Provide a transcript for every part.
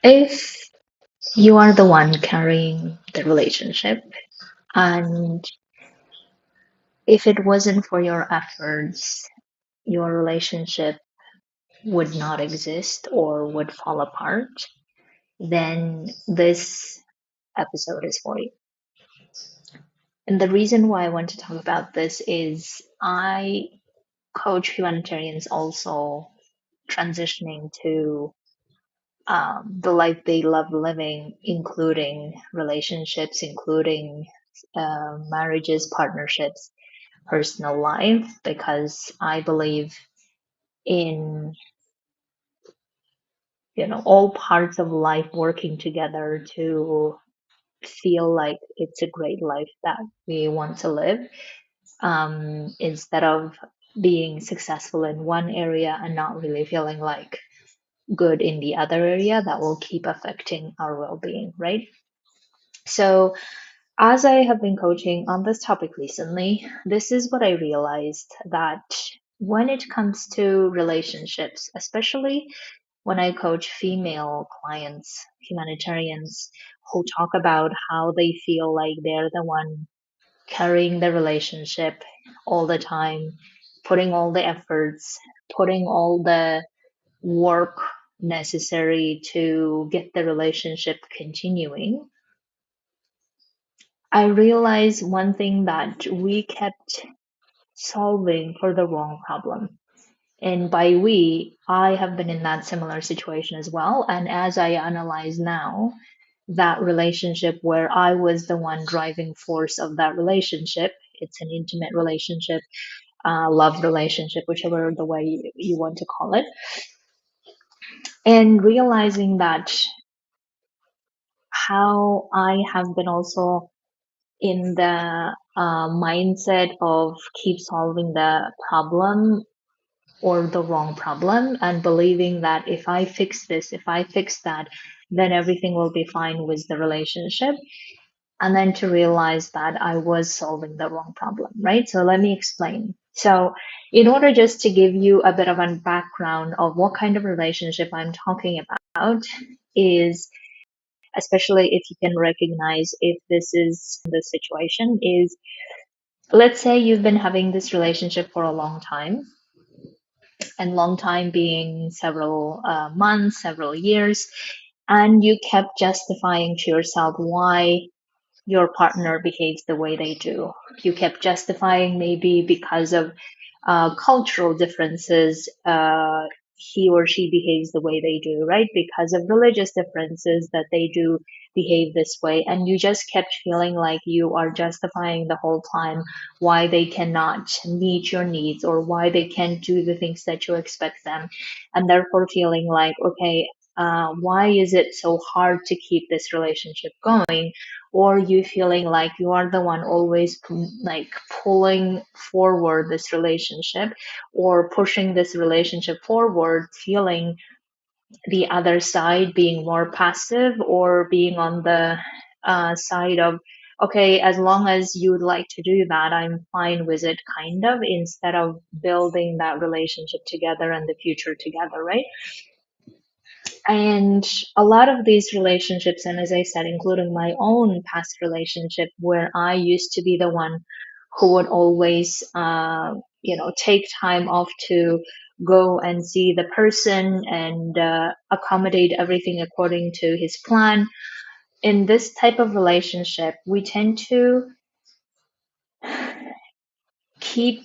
If you are the one carrying the relationship, and if it wasn't for your efforts, your relationship would not exist or would fall apart, then this episode is for you. And the reason why I want to talk about this is I coach humanitarians also transitioning to the life they love living, including relationships, including marriages, partnerships, personal life, because I believe in all parts of life working together to feel like it's a great life that we want to live, instead of being successful in one area and not really feeling like good in the other area. That will keep affecting our well-being, right? So as I have been coaching on this topic recently, this is what I realized, that when it comes to relationships, especially when I coach female clients, humanitarians, who talk about how they feel like they're the one carrying the relationship all the time, putting all the efforts, putting all the work necessary to get the relationship continuing, I realized one thing, that we kept solving for the wrong problem. And by we, I have been in that similar situation as well. And as I analyze now, that relationship where I was the one driving force of that relationship, it's an intimate relationship, love relationship, whichever the way you want to call it. And realizing that how I have been also in the mindset of keep solving the problem or the wrong problem, and believing that if I fix this, if I fix that, then everything will be fine with the relationship. And then to realize that I was solving the wrong problem, right? So let me explain. So, in order just to give you a bit of a background of what kind of relationship I'm talking about, is especially if you can recognize if this is the situation, is let's say you've been having this relationship for a long time, and long time being several months, several years, and you kept justifying to yourself why your partner behaves the way they do. You kept justifying maybe because of cultural differences, he or she behaves the way they do, right? Because of religious differences, that they do behave this way. And you just kept feeling like you are justifying the whole time why they cannot meet your needs, or why they can't do the things that you expect them. And therefore feeling like, okay, why is it so hard to keep this relationship going? Or you feeling like you are the one always like pulling forward this relationship, or pushing this relationship forward, feeling the other side being more passive, or being on the side of, okay, as long as you'd like to do that, I'm fine with it, kind of, instead of building that relationship together and the future together, right? And a lot of these relationships, and as I said, including my own past relationship, where I used to be the one who would always, take time off to go and see the person and accommodate everything according to his plan. In this type of relationship, we tend to keep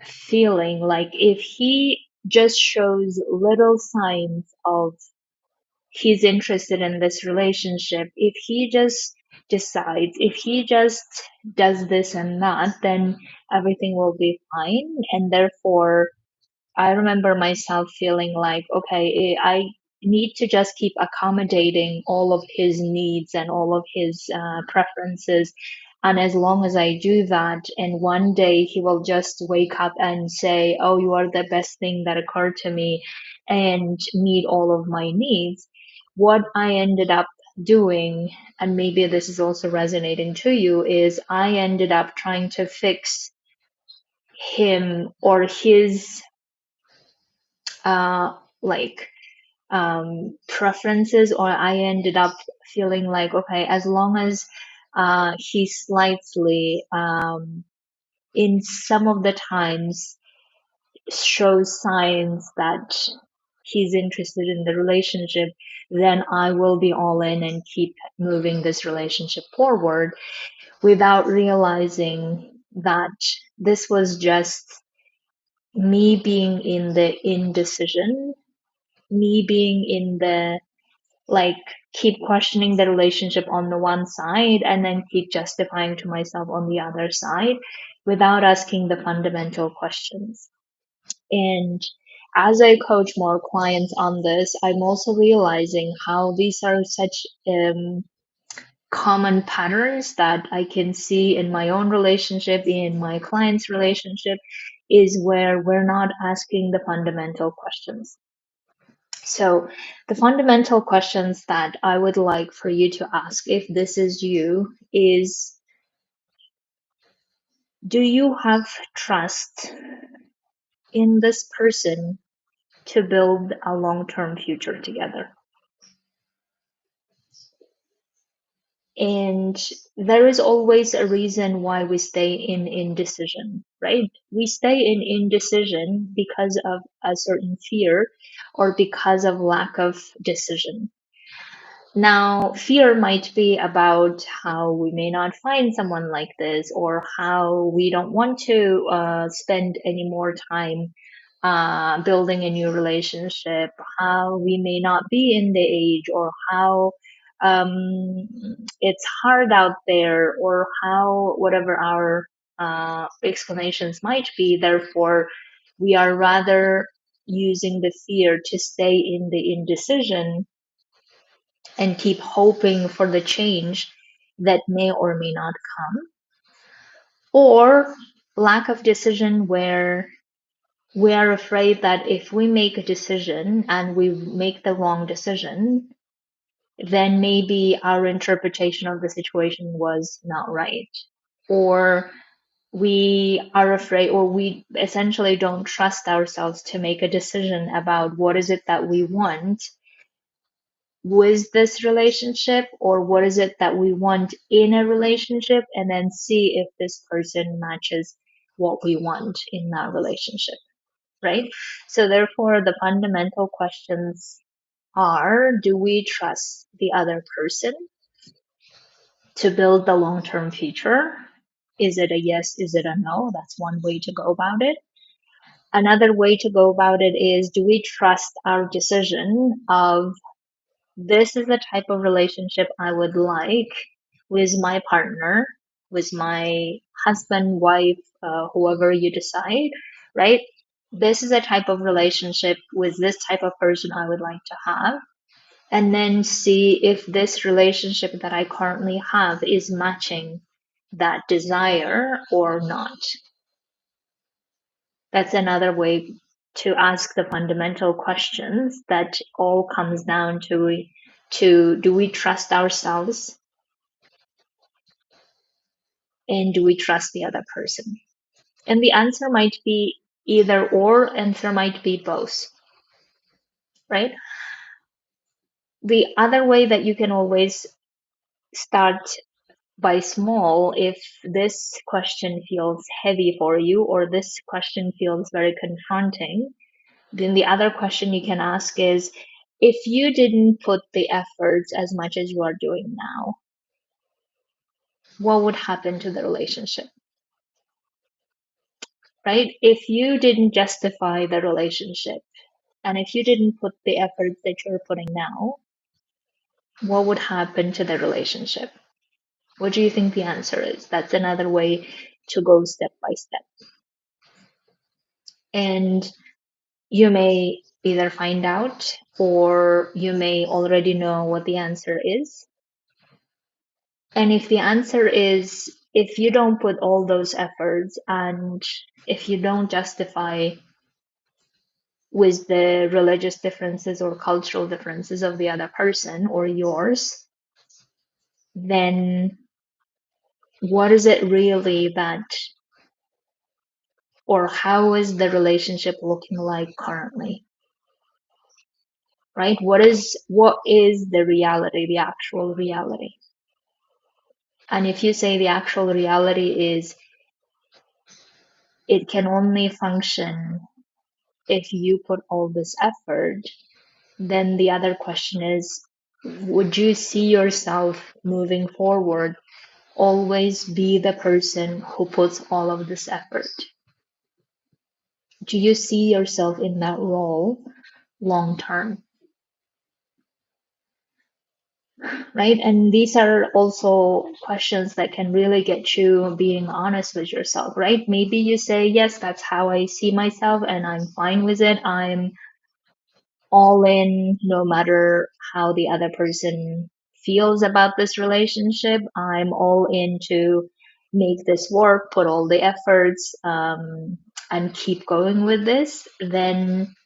feeling like if he just shows little signs of he's interested in this relationship, if he just decides, if he just does this and that, then everything will be fine. And therefore, I remember myself feeling like, okay, I need to just keep accommodating all of his needs and all of his preferences. And as long as I do that, and one day he will just wake up and say, oh, you are the best thing that occurred to me, and meet all of my needs, what I ended up doing, and maybe this is also resonating to you, is I ended up trying to fix him or his uh like preferences, or I ended up feeling like, okay, as long as he slightly, in some of the times, shows signs that he's interested in the relationship, then I will be all in and keep moving this relationship forward, without realizing that this was just me being in the indecision, me being in the, like, keep questioning the relationship on the one side and then keep justifying to myself on the other side, without asking the fundamental questions. And as I coach more clients on this, I'm also realizing how these are such common patterns that I can see in my own relationship, in my client's relationship, is where we're not asking the fundamental questions. So, the fundamental questions that I would like for you to ask, if this is you, is, do you have trust in this person to build a long term future together? And there is always a reason why we stay in indecision, right? We stay in indecision because of a certain fear or because of lack of decision. Now, fear might be about how we may not find someone like this, or how we don't want to spend any more time building a new relationship, how we may not be in the age, or how um, it's hard out there, or how whatever our explanations might be. Therefore, we are rather using the fear to stay in the indecision and keep hoping for the change that may or may not come, or lack of decision, where we are afraid that if we make a decision and we make the wrong decision, then maybe our interpretation of the situation was not right, or we are afraid, or we essentially don't trust ourselves to make a decision about what is it that we want with this relationship, or what is it that we want in a relationship, and then see if this person matches what we want in that relationship, right? So therefore, the fundamental questions are, do we trust the other person to build the long-term future? Is it a yes? Is it a no? That's one way to go about it. Another way to go about it is, do we trust our decision of, this is the type of relationship I would like with my partner, with my husband, wife, whoever you decide, right? This is a type of relationship with this type of person I would like to have. And then see if this relationship that I currently have is matching that desire or not. That's another way to ask the fundamental questions, that all comes down to, do we trust ourselves, and do we trust the other person? And the answer might be either or, answer might be both, right? The other way that you can always start by small, if this question feels heavy for you, or this question feels very confronting, then the other question you can ask is, if you didn't put the efforts as much as you are doing now, what would happen to the relationship? Right? If you didn't justify the relationship, and if you didn't put the efforts that you're putting now, what would happen to the relationship? What do you think the answer is? That's another way to go step by step. And you may either find out, or you may already know what the answer is. And if the answer is, if you don't put all those efforts, and if you don't justify with the religious differences or cultural differences of the other person or yours, then what is it really that, or how is the relationship looking like currently? right? What is the reality, the actual reality? And if you say the actual reality is it can only function if you put all this effort, then the other question is, would you see yourself moving forward always be the person who puts all of this effort? Do you see yourself in that role long term? Right? And these are also questions that can really get you being honest with yourself, right? Maybe you say, yes, that's how I see myself and I'm fine with it. I'm all in no matter how the other person feels about this relationship. I'm all in to make this work, put all the efforts, and keep going with this. Then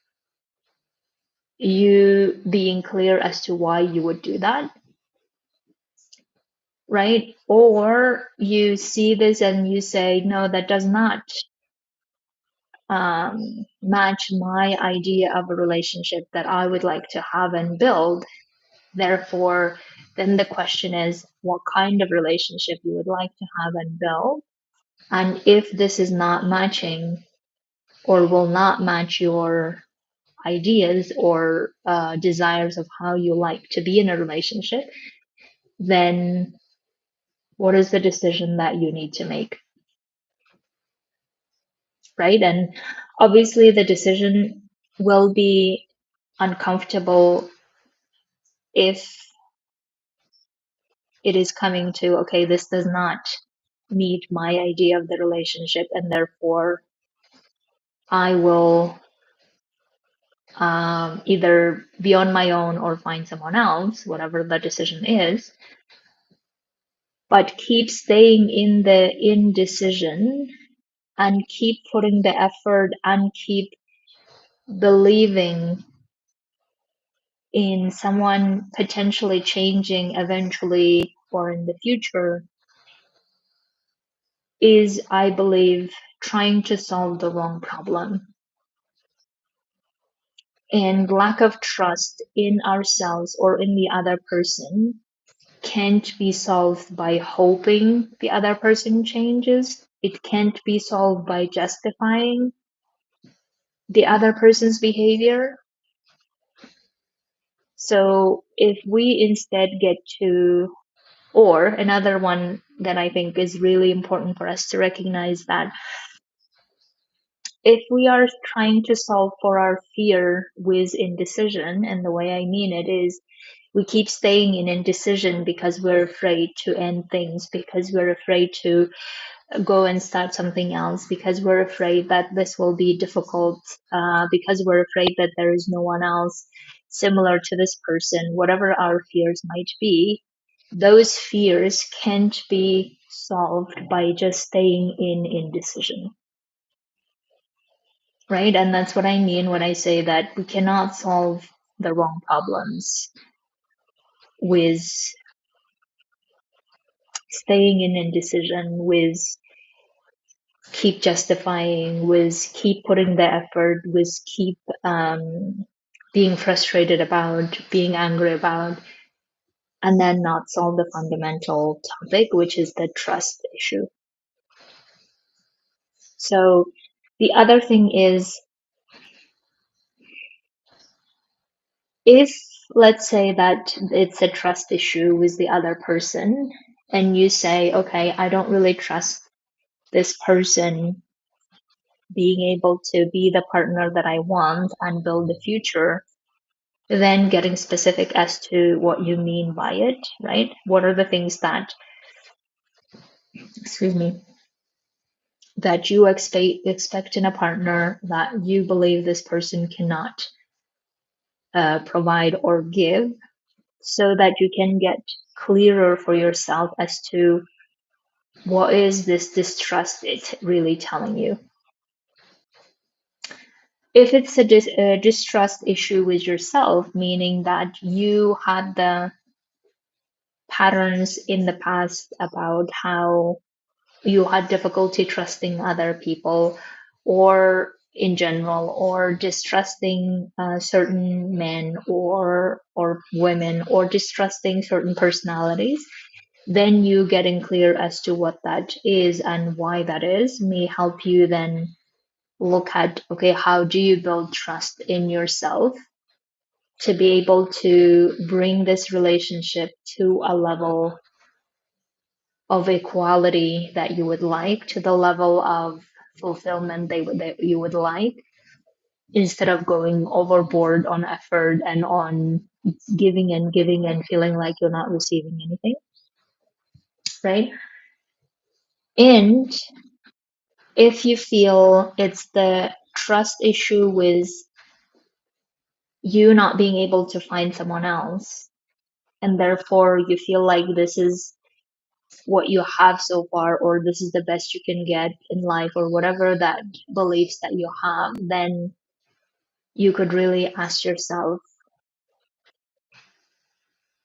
you being clear as to why you would do that, right? Or you see this and you say, no, that does not match my idea of a relationship that I would like to have and build. Therefore, then the question is what kind of relationship you would like to have and build. And if this is not matching or will not match your ideas or desires of how you like to be in a relationship, then what is the decision that you need to make? Right? And obviously, the decision will be uncomfortable if it is coming to, okay, this does not meet my idea of the relationship, and therefore I will either be on my own or find someone else, whatever the decision is. But keep staying in the indecision and keep putting the effort and keep believing in someone potentially changing eventually or in the future is, I believe, trying to solve the wrong problem. And lack of trust in ourselves or in the other person can't be solved by hoping the other person changes. It can't be solved by justifying the other person's behavior. So if we instead get to, or another one that I think is really important for us to recognize, that if we are trying to solve for our fear with indecision, and the way I mean it is we keep staying in indecision because we're afraid to end things, because we're afraid to go and start something else, because we're afraid that this will be difficult, because we're afraid that there is no one else similar to this person, whatever our fears might be, those fears can't be solved by just staying in indecision. Right? And that's what I mean when I say that we cannot solve the wrong problems with staying in indecision, with keep justifying, with keep putting the effort, with keep being frustrated about, being angry about, and then not solve the fundamental topic, which is the trust issue. So the other thing is, if let's say that it's a trust issue with the other person, and you say, okay, I don't really trust this person being able to be the partner that I want and build the future, then getting specific as to what you mean by it, right? What are the things that, excuse me, that you expect in a partner that you believe this person cannot provide or give, so that you can get clearer for yourself as to what is this distrust it's really telling you. If it's a distrust issue with yourself, meaning that you had the patterns in the past about how you had difficulty trusting other people, or in general, or distrusting certain men or women, or distrusting certain personalities, then you getting clear as to what that is and why that is may help you then look at, okay, how do you build trust in yourself to be able to bring this relationship to a level of equality that you would like, to the level of fulfillment that you would like, instead of going overboard on effort and on giving and giving and feeling like you're not receiving anything, right? And if you feel it's the trust issue with you not being able to find someone else, and therefore you feel like this is what you have so far, or this is the best you can get in life, or whatever that beliefs that you have, then you could really ask yourself,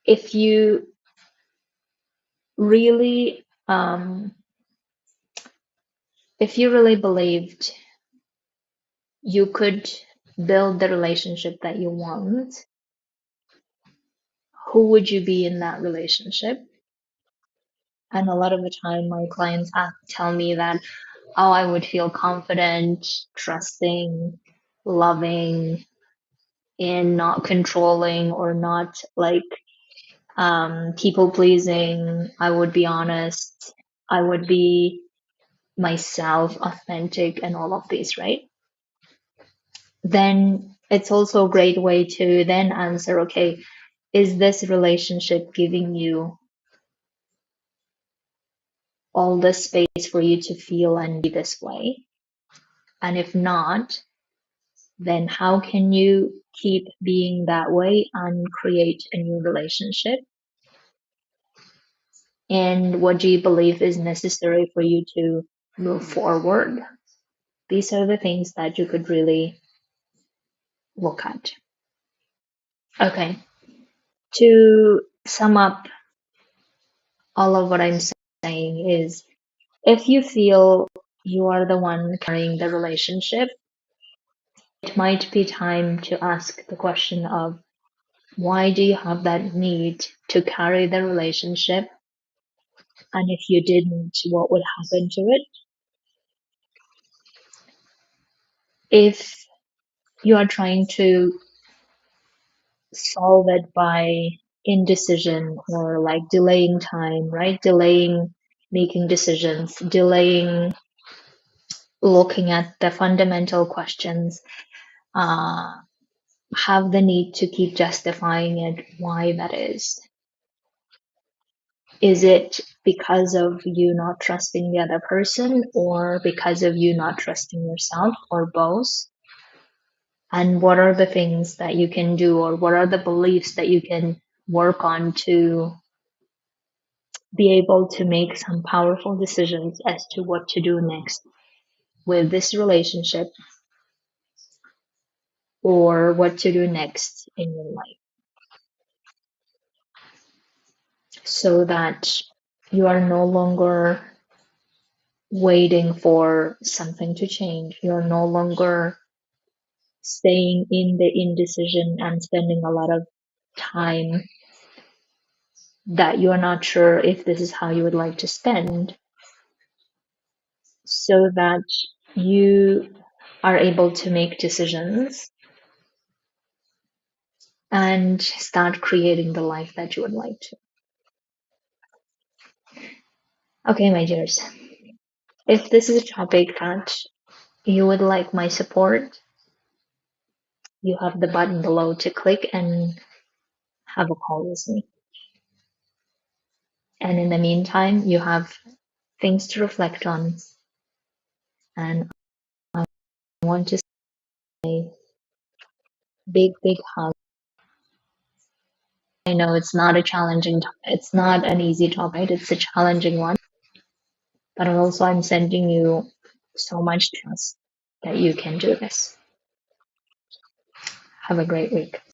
if you really if you really believed you could build the relationship that you want, who would you be in that relationship? And a lot of the time my clients tell me that, oh, I would feel confident, trusting, loving, and not controlling, or not like people pleasing. I would be honest. I would be myself, authentic, and all of these, right? Then it's also a great way to then answer, okay, is this relationship giving you all the space for you to feel and be this way? And if not, then how can you keep being that way and create a new relationship? And what do you believe is necessary for you to move forward? These are the things that you could really look at. Okay, to sum up all of what I'm saying is, if you feel you are the one carrying the relationship, it might be time to ask the question of, why do you have that need to carry the relationship? And if you didn't, what would happen to it? If you are trying to solve it by indecision, or like delaying time, right? Delaying making decisions, delaying looking at the fundamental questions, uh, have the need to keep justifying it, why that is. Is it because of you not trusting the other person, or because of you not trusting yourself, or both? And what are the things that you can do, or what are the beliefs that you can work on to be able to make some powerful decisions as to what to do next with this relationship, or what to do next in your life, so that you are no longer waiting for something to change. You're no longer staying in the indecision and spending a lot of time that you're not sure if this is how you would like to spend, so that you are able to make decisions and start creating the life that you would like to. Okay, my dears, if this is a topic that you would like my support, you have the button below to click and have a call with me. And in the meantime, you have things to reflect on. And I want to say big, big hug. I know it's not a challenging, it's not an easy topic, it's a challenging one. But also I'm sending you so much trust that you can do this. Have a great week.